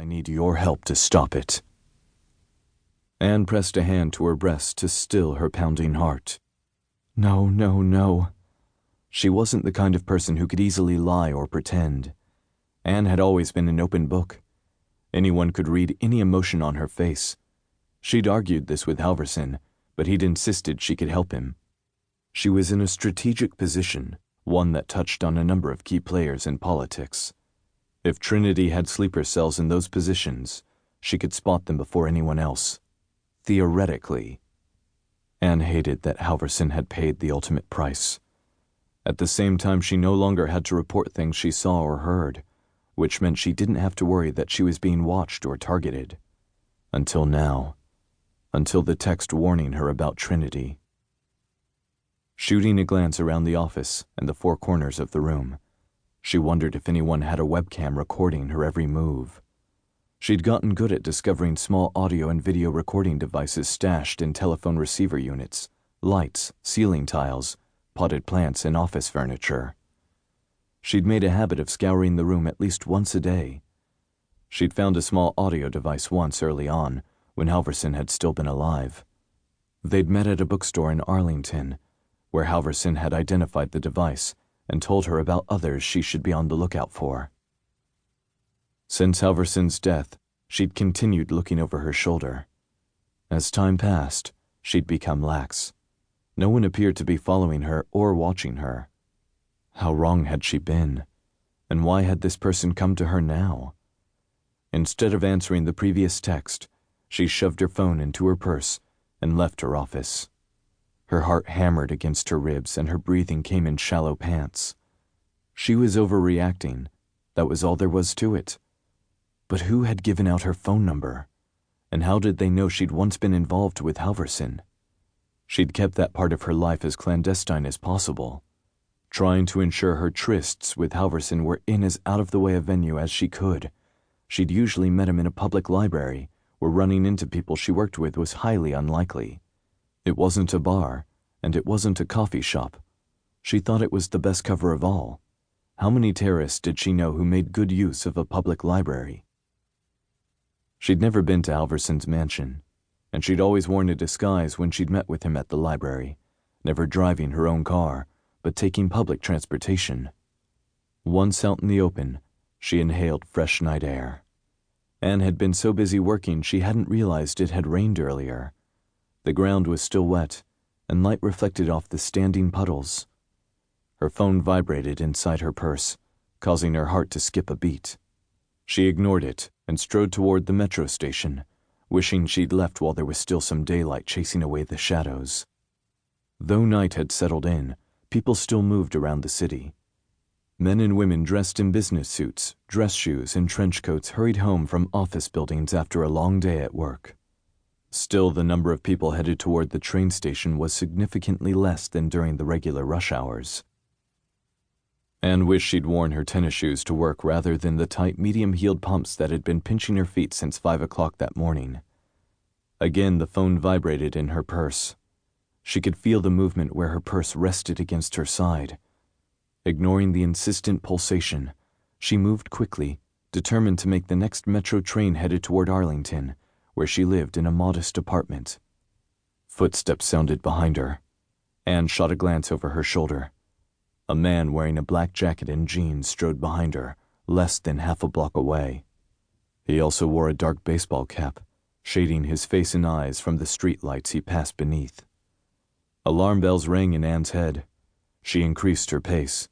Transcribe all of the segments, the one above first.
I need your help to stop it. Anne pressed a hand to her breast to still her pounding heart. No, no, no. She wasn't the kind of person who could easily lie or pretend. Anne had always been an open book. Anyone could read any emotion on her face. She'd argued this with Halverson, but he'd insisted she could help him. She was in a strategic position, one that touched on a number of key players in politics. If Trinity had sleeper cells in those positions, she could spot them before anyone else. Theoretically. Anne hated that Halverson had paid the ultimate price. At the same time, she no longer had to report things she saw or heard, which meant she didn't have to worry that she was being watched or targeted. Until now. Until the text warning her about Trinity. Shooting a glance around the office and the four corners of the room, she wondered if anyone had a webcam recording her every move. She'd gotten good at discovering small audio and video recording devices stashed in telephone receiver units, lights, ceiling tiles, potted plants, and office furniture. She'd made a habit of scouring the room at least once a day. She'd found a small audio device once early on, when Halverson had still been alive. They'd met at a bookstore in Arlington, where Halverson had identified the device and told her about others she should be on the lookout for. Since Halverson's death, she'd continued looking over her shoulder. As time passed, she'd become lax. No one appeared to be following her or watching her. How wrong had she been? And why had this person come to her now? Instead of answering the previous text, she shoved her phone into her purse and left her office. Her heart hammered against her ribs and her breathing came in shallow pants. She was overreacting. That was all there was to it. But who had given out her phone number? And how did they know she'd once been involved with Halverson? She'd kept that part of her life as clandestine as possible, trying to ensure her trysts with Halverson were in as out-of-the-way a venue as she could. She'd usually met him in a public library, where running into people she worked with was highly unlikely. It wasn't a bar, and it wasn't a coffee shop. She thought it was the best cover of all. How many terrorists did she know who made good use of a public library? She'd never been to Halverson's mansion, and she'd always worn a disguise when she'd met with him at the library, never driving her own car, but taking public transportation. Once out in the open, she inhaled fresh night air. Anne had been so busy working she hadn't realized it had rained earlier. The ground was still wet, and light reflected off the standing puddles. Her phone vibrated inside her purse, causing her heart to skip a beat. She ignored it and strode toward the metro station, wishing she'd left while there was still some daylight chasing away the shadows. Though night had settled in, people still moved around the city. Men and women dressed in business suits, dress shoes, and trench coats hurried home from office buildings after a long day at work. Still, the number of people headed toward the train station was significantly less than during the regular rush hours. Anne wished she'd worn her tennis shoes to work rather than the tight, medium-heeled pumps that had been pinching her feet since 5 o'clock that morning. Again, the phone vibrated in her purse. She could feel the movement where her purse rested against her side. Ignoring the insistent pulsation, she moved quickly, determined to make the next metro train headed toward Arlington, where she lived in a modest apartment. Footsteps sounded behind her. Anne shot a glance over her shoulder. A man wearing a black jacket and jeans strode behind her, less than half a block away. He also wore a dark baseball cap, shading his face and eyes from the street lights he passed beneath. Alarm bells rang in Anne's head. She increased her pace.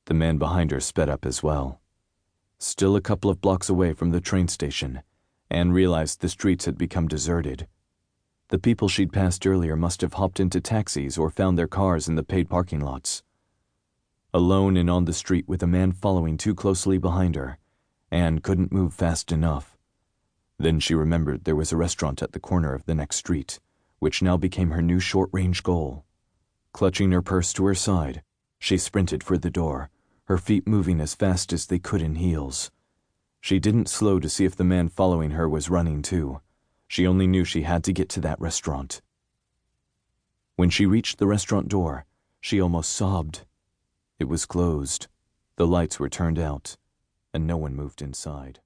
The man behind her sped up as well. Still a couple of blocks away from the train station, Anne realized the streets had become deserted. The people she'd passed earlier must have hopped into taxis or found their cars in the paid parking lots. Alone and on the street with a man following too closely behind her, Anne couldn't move fast enough. Then she remembered there was a restaurant at the corner of the next street, which now became her new short-range goal. Clutching her purse to her side, she sprinted for the door, her feet moving as fast as they could in heels. She didn't slow to see if the man following her was running too. She only knew she had to get to that restaurant. When she reached the restaurant door, she almost sobbed. It was closed, the lights were turned out, and no one moved inside.